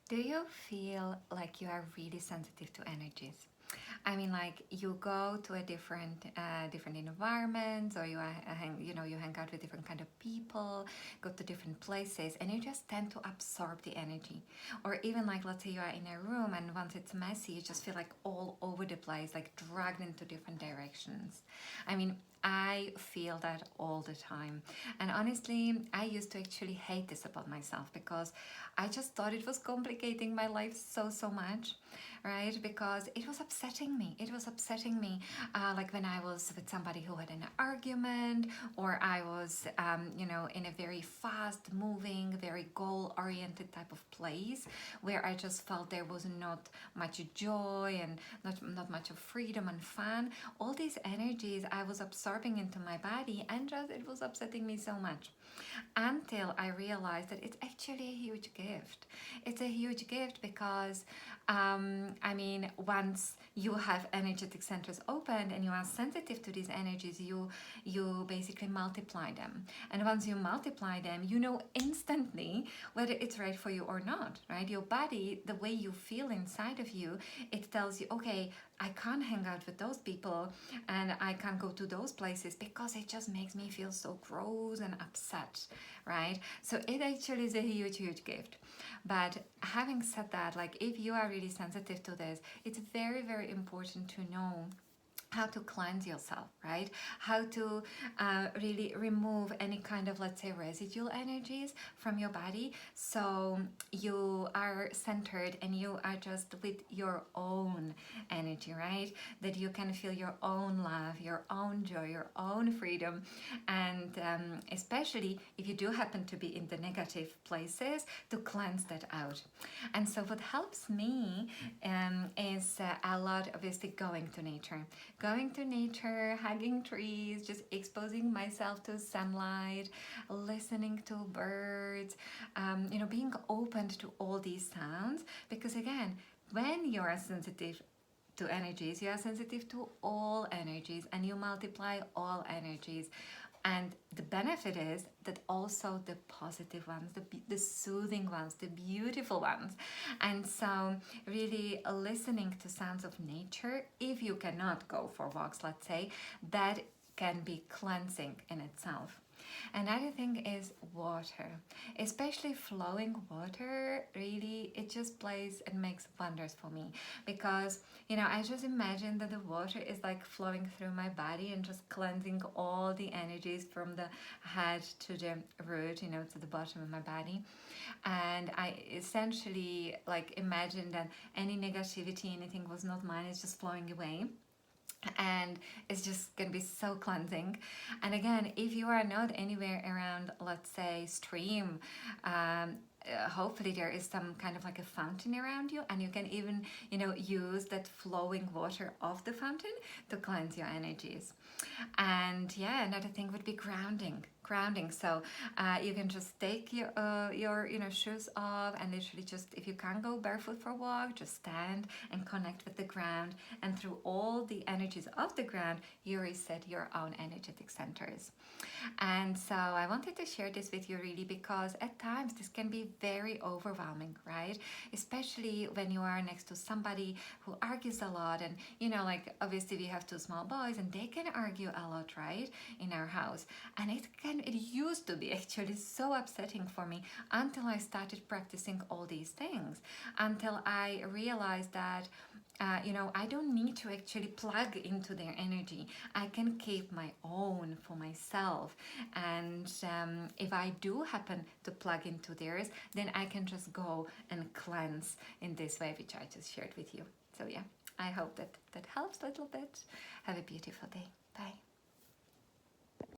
Do you feel like you are really sensitive to energies? I mean, like you go to a different environments, or you hang out with different kind of people, go to different places, and you just tend to absorb the energy. Or even like, let's say you are in a room, and once it's messy, you just feel like all over the place, like dragged into different directions. I mean, I feel that all the time. And honestly, I used to actually hate this about myself because I just thought it was complicating my life so much, right? Because it was upsetting me. It was upsetting me, like when I was with somebody who had an argument, or I was, in a very fast moving, very goal oriented type of place where I just felt there was not much joy and not much of freedom and fun. All these energies I was absorbing into my body, and just it was upsetting me so much, until I realized that it's actually a huge gift. It's a huge gift because, once you have energetic centers opened and you are sensitive to these energies, you basically multiply them. And once you multiply them, you know instantly whether it's right for you or not, right? Your body, the way you feel inside of you, it tells you, okay, I can't hang out with those people and I can't go to those places because it just makes me feel so gross and upset, right? So it actually is a huge gift. But having said that, like if you are really sensitive to this, it's very important to know how to cleanse yourself, right? How to really remove any kind of, let's say, residual energies from your body, so you are centered and you are just with your own energy, right? That you can feel your own love, your own joy, your own freedom. And especially if you do happen to be in the negative places, to cleanse that out. And so what helps me is a lot, obviously, going to nature, hugging trees, just exposing myself to sunlight, listening to birds, being open to all these sounds. Because again, when you are sensitive to energies, you are sensitive to all energies, and you multiply all energies. And the benefit is that also the positive ones, the soothing ones, the beautiful ones. And so really listening to sounds of nature, if you cannot go for walks, let's say, that can be cleansing in itself. Another thing is water, especially flowing water. Really, it just plays and makes wonders for me, because I just imagine that the water is like flowing through my body and just cleansing all the energies from the head to the root, to the bottom of my body. And I essentially like imagine that any negativity, anything was not mine, is just flowing away, and it's just gonna be so cleansing. And again, if you are not anywhere around, let's say, stream, hopefully there is some kind of like a fountain around you, and you can even use that flowing water of the fountain to cleanse your energies. And yeah, another thing would be grounding. So you can just take your shoes off, and literally just, if you can't go barefoot for a walk, just stand and connect with the ground, and through all the energies of the ground, you reset your own energetic centers. And so I wanted to share this with you, really, because at times this can be very overwhelming, right? Especially when you are next to somebody who argues a lot. And like, obviously we have two small boys, and they can argue a lot, right, in our house. And it used to be actually so upsetting for me, until I started practicing all these things, until I realized that I don't need to actually plug into their energy. I can keep my own for myself. And if I do happen to plug into theirs, then I can just go and cleanse in this way, which I just shared with you. So yeah, I hope that helps a little bit. Have a beautiful day. Bye.